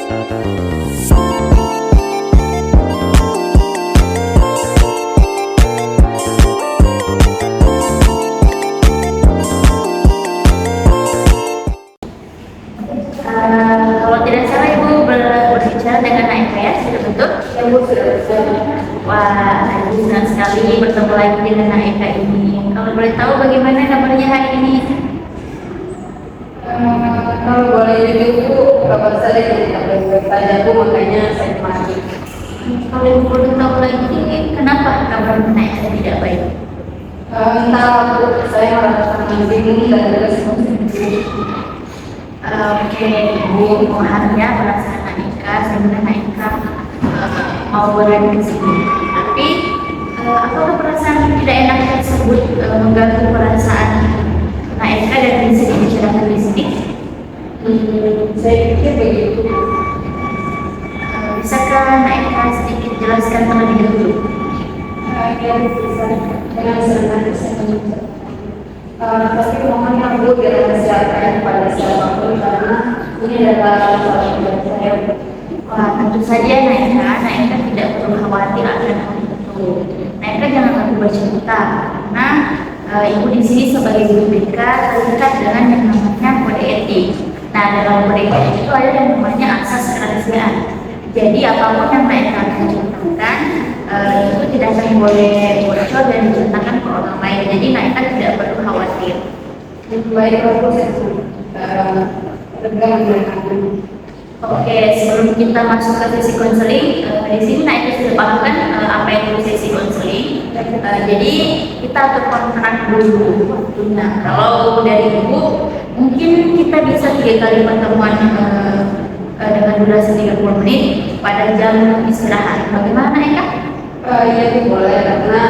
Kalau tidak salah Ibu berbicara dengan Naika ya, sudah betul? Ya Bu, sudah betul. Wah, Ibu senang sekali bertemu lagi dengan Naika ini. Kalau boleh tahu bagaimana kabarnya hari ini? Kalau boleh jujur, kabar saya tidak baik-baik saja Bu, makanya saya kemari. Kalau Ibu boleh tahu lagi, kenapa kabar Naika tidak baik? Entah Bu, saya merasa sangat bingung dan juga sedih. Oke, Ibu memahami ya perasaan Naika, sebenarnya Naika mau berada di sini. Tapi apakah perasaan tidak enak tersebut mengganggu perasaan Naika dan bisa dibicarakan di sini? Saya pikir begitu. Bisakah Naika sedikit jelaskan terlebih dahulu? Ya, bisa dengan senang saya menjawab. Tapi mohon ya Bu, jangan siapkan pada siapapun karena ini adalah salah satu saya. Wah, tentu saja Naika tidak perlu khawatir akan hal itu. Naika jangan ragu bercerita karena Ibu di sini sebagai guru BK terikat dengan yang namanya kode etik. Nah, dalam kode etik itu ada yang namanya asas kerahasiaan. Jadi apapun yang Naika akan ceritakan itu tidak akan boleh bocor dan diceritakan ke orang lain. Jadi Naika tidak perlu khawatir. Baik, aku tegang dengan Oke, sebelum kita masuk ke sesi konseling, di sini Naika sudah paham kan apa itu sesi konseling. Jadi kita terkontrak dulu waktunya. Kalau dari Ibu, mungkin kita bisa 3 kali pertemuan dengan durasi 30 menit pada jam istirahat. Bagaimana Eka? Iya boleh, karena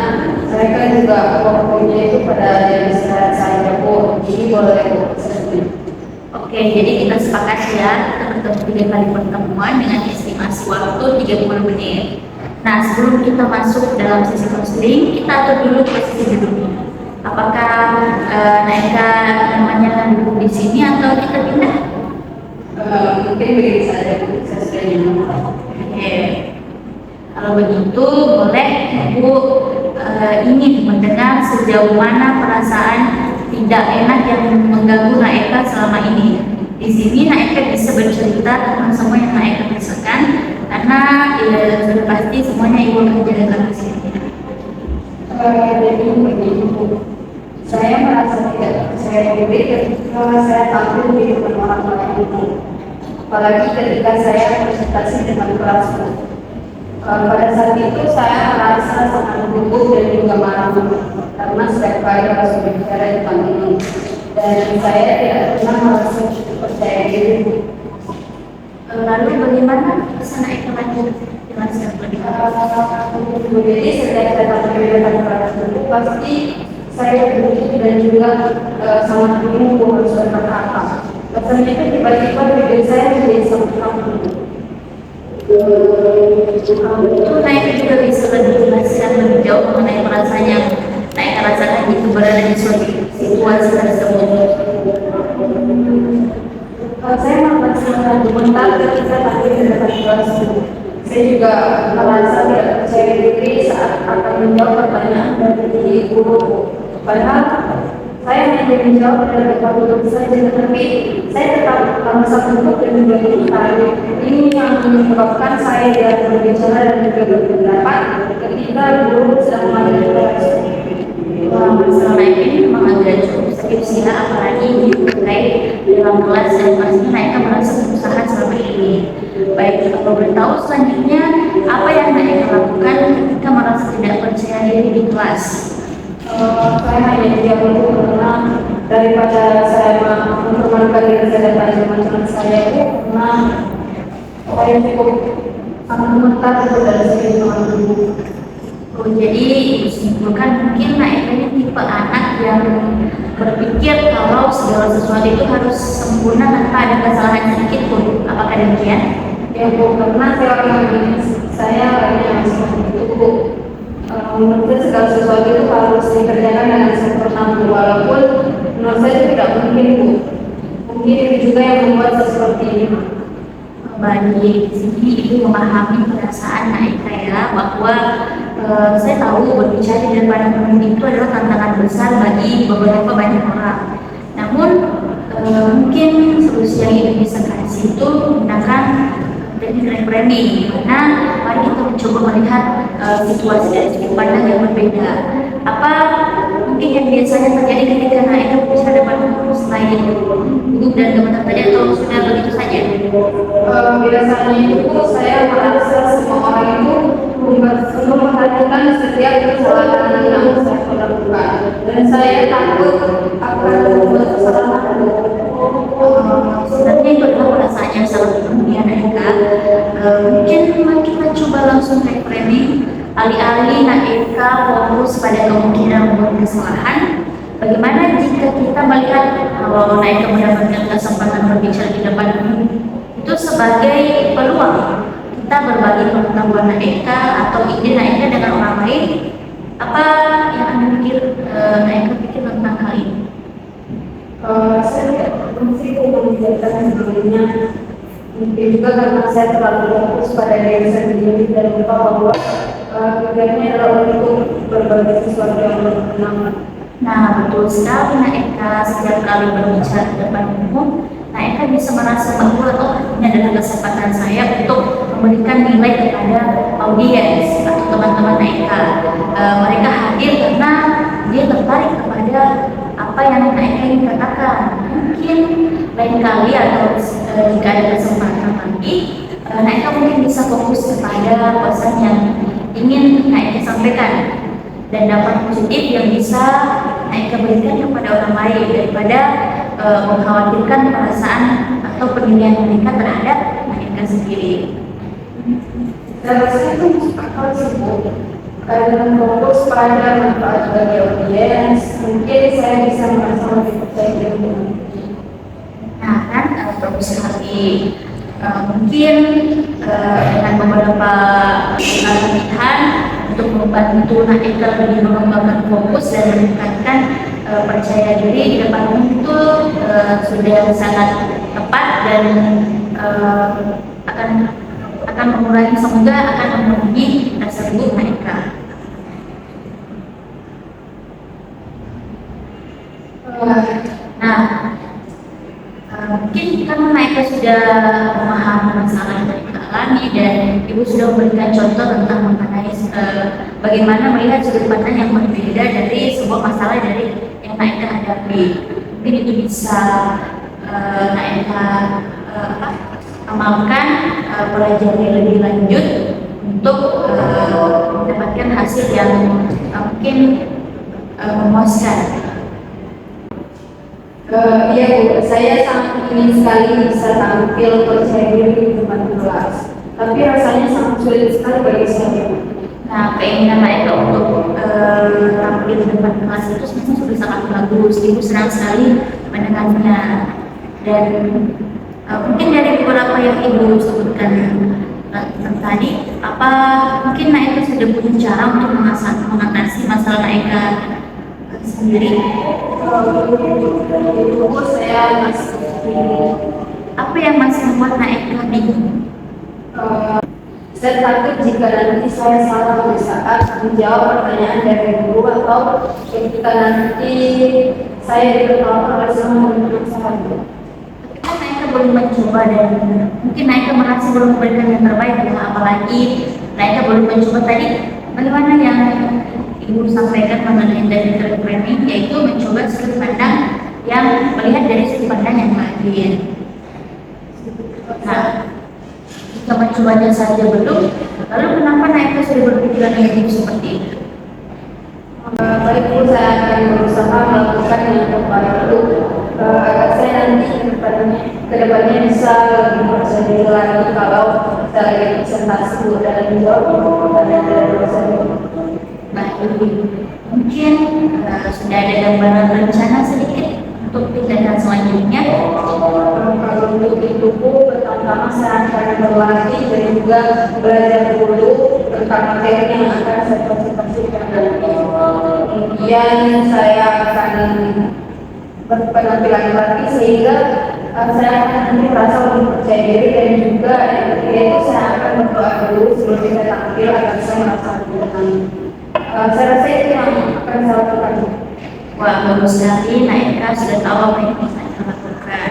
saya kan juga waktunya itu pada jam istirahat saya Bu, jadi boleh Bu. Oke, jadi kita sepakat ya, kita bertemu 3 kali pertemuan dengan estimasi waktu 30 menit. Nah, sebelum kita masuk dalam sesi konseling, kita atur dulu posisi duduknya. Apakah Naika namanya duduk di sini atau kita pindah? Mungkin berdiri saja Bu, saya sudah nyaman. Oke. Kalau begitu, boleh Ibu ingin mendengar sejauh mana perasaan tidak enak yang mengganggu Naika selama ini. Di sini Naika bisa bercerita tentang semua yang Naika rasakan, karena sudah pasti semuanya Ibu akan jalankan di sini. Jadi begini, saya merasa tidak percaya diri ketika saya tampil di depan orang lain itu, apalagi ketika saya presentasi dengan kelas. Pada saat itu saya merasa sangat gugup dan juga marah karena setiap kali harus berbicara di depan umum dan saya tidak pernah merasa percaya diri. Lalu bagaimana pesan Naika lanjut jelaskan lebih lanjut? Jadi setiap saya tampil di depan kelas itu pasti saya gugup dan juga sangat bingung harus berkata apa. Pesan itu tiba-tiba video saya menjadi sangat kaku. Itu Naika juga bisa lebih jelaskan lebih jauh mengenai perasaan yang Naika rasakan itu berada di suatu situasi tersebut. Saya merasa gemetar ketika tampil di depan kelas. Saya juga merasa tidak percaya diri saat akan menjawab pertanyaan dari guru. Padahal saya hanya menjawab dari depan saja, tetapi saya tetap merasa gugup dan juga gemetar. Ini yang menyebabkan saya tidak berbicara dan juga berpendapat ketika guru sedang mengajar kelas. Masalah Naika ini memang agak cukup skripsial, apalagi terkait dalam kelas dan pastinya Naika merasa berusaha selama ini. Baik, kalau boleh tahu selanjutnya apa yang Naika lakukan ketika merasa tidak percaya diri di kelas? Saya hanya diam dulu karena daripada saya mempermalukan diri saya depan teman-teman saya itu karena saya cukup sangat gemetar dari segi teman dulu. Oh, jadi disimpulkan mungkin Naika ini tipe anak yang berpikir kalau segala sesuatu itu harus sempurna tanpa ada kesalahan sedikit pun. Apakah demikian? Ya Bu, karena saya orangnya yang seperti itu Bu. Menurut saya segala sesuatu itu harus dikerjakan dengan sempurna Bu, walaupun menurut saya itu tidak mungkin Bu. Mungkin itu juga yang membuat saya seperti ini. kembali di sini Ibu memahami perasaan Naika ya, bahwa saya tahu berbicara di depan umum itu adalah tantangan besar bagi beberapa banyak orang. Namun mungkin solusi yang Ibu bisa kasih itu menggunakan teknik reframing, dimana mari kita mencoba melihat situasi dari sudut pandang yang berbeda. Apa mungkin yang biasanya terjadi ketika Naika berbicara depan umum selain Ibu dan teman-teman tadi, atau sudah begitu saja? Biasanya itu saya merasa semua orang itu memperhatikan setiap kesalahan yang saya lakukan, dan saya takut akan membuat kesalahan. Sebenarnya itu adalah perasaan yang sangat umum ya Naika. Mungkin mari kita coba langsung reframing, alih-alih Naika fokus pada kemungkinan membuat kesalahan. Bagaimana jika kita melihat kalau Naika mendapatkan kesempatan berbicara di depan umum itu sebagai peluang kita berbagi pengetahuan Naika atau ide Naika dengan orang lain? Apa yang Anda Naika pikir tentang hal ini? Saya tidak berfungsi untuk menjelaskan sebelumnya. Mungkin juga karena saya terlalu fokus pada diri sendiri dan lupa bahwa tujuannya adalah untuk berbagi sesuatu yang berkenan. Nah, betul sekali Naika. Setiap kali berbicara di depan umum, Naika bisa merasa bahwa ini adalah kesempatan saya untuk memberikan nilai kepada audiens atau teman-teman Naika. Mereka hadir karena dia tertarik kepada apa yang Naika ingin katakan. Mungkin lain kali atau jika ada kesempatan lagi, Naika mungkin bisa fokus kepada pesan yang ingin Naika sampaikan dan dampak positif yang bisa Naika berikan kepada orang lain, daripada mengkhawatirkan perasaan atau penilaian mereka terhadap Naika sendiri. Saya rasa itu masuk akal sih, Bu. Karena fokus pada manfaat bagi audiens, mungkin saya bisa merasa lebih percaya diri. Nah kan, bagus sekali. Mungkin dengan beberapa latihan untuk membantu Naika lebih mengembangkan fokus dan meningkatkan percaya diri di depan umum itu sudah sangat tepat, dan akan mengurangi, semoga akan memenuhi rasa buruk Naika. Nah, mungkin karena Naika sudah memahami masalah yang Naika alami dan Ibu sudah memberikan contoh tentang mengenai bagaimana melihat sudut pandang yang berbeda dari sebuah masalah dari yang Naika hadapi. Mungkin itu bisa Naika amalkan, pelajari lebih lanjut untuk mendapatkan hasil yang mungkin memuaskan. Iya Bu, saya sangat ingin sekali bisa tampil percaya diri di depan kelas, tapi rasanya sangat sulit sekali bagi saya. Nah, keinginan Naika untuk tampil di depan kelas itu sebenarnya sudah sangat bagus. Ibu senang sekali mendengarnya, dan mungkin dari beberapa yang Ibu sebutkan tadi, apa mungkin Naika sudah punya cara untuk mengatasi masalah Naika sendiri? Itu saya masih Apa yang masih membuat Naika bingung? saya takut jika nanti saya salah di saat menjawab pertanyaan dari guru, atau ketika nanti saya ditertawakan oleh semua teman saya. Kan Naika belum mencoba, dan mungkin Naika merasa belum memberikan yang terbaik ya, apalagi Naika belum mencoba tadi. Bagaimana yang Ibu sampaikan mengenai dari reframing, yaitu mencoba sudut pandang yang melihat dari sudut pandang yang lain. Nah, jika mencobanya saja belum, lalu kenapa Naika sudah berpikiran negatif seperti itu? Baik Bu, saya akan berusaha melakukan yang terbaik itu agar saya nanti kedepannya bisa lebih percaya diri lagi kalau saya lagi presentasi Bu, dan menjawab pertanyaan dari dosen. Baik, mungkin sudah ada gambaran rencana sedikit untuk tindakan selanjutnya. Kalau untuk itu Bu, pertama saya akan berlatih dan juga belajar dulu tentang materi yang akan saya presentasikan nanti. Kemudian saya akan berpenampilan lagi sehingga saya akan nanti merasa lebih percaya diri, dan juga Saya rasa itu yang akan saya lakukan. Wah, bagus sekali. Nah, Eka sudah tahu apa yang bisa Eka lakukan.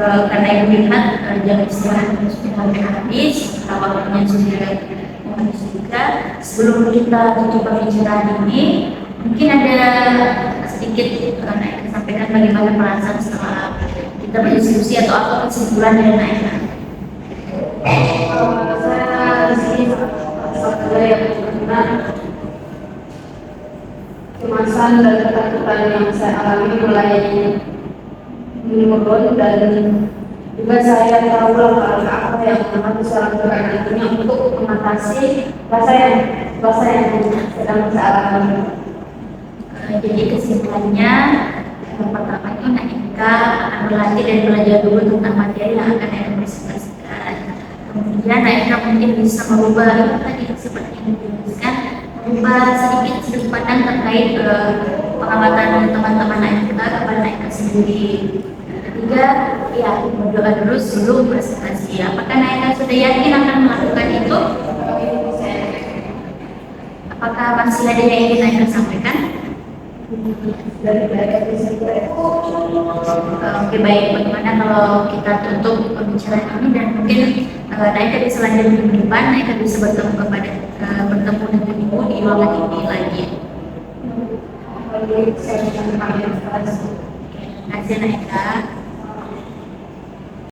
Karena Ibu lihat jam istirahat sudah hampir habis, waktunya sudah mau habis juga. Sebelum kita tutup pembicaraan ini, mungkin ada sedikit karena Eka sampaikan bagaimana perasaan setelah kita berdiskusi atau apa kesimpulan dari Eka. Saya di sini sangat yang benar kemasan dan ketakutan yang saya alami mulai menurun, dan juga saya tahu langkah apa yang harus saya lakukan nantinya untuk mengatasi rasa yang sedang saya alami. Jadi kesimpulannya, yang pertama itu Eka akan berlatih dan belajar dulu tentang materi yang akan Eka presentasikan. Kemudian Eka mungkin bisa merubah itu tadi seperti yang dijelaskan, merubah sedikit sudut pandang terkait pengamatan teman-teman Eka kepada Eka sendiri. Ketiga, ya berdoa dulu sebelum presentasi. Apakah Eka sudah yakin akan melakukan itu? Apakah masih ada yang ingin Eka sampaikan? Dari Oke, baik. Bagaimana kalau kita tutup pembicaraan ini dan mungkin Naika bisa lanjut minggu depan, Naika bisa bertemu bertemu dengan Ibu di ruangan ini lagi. saya Terima kasih Naika.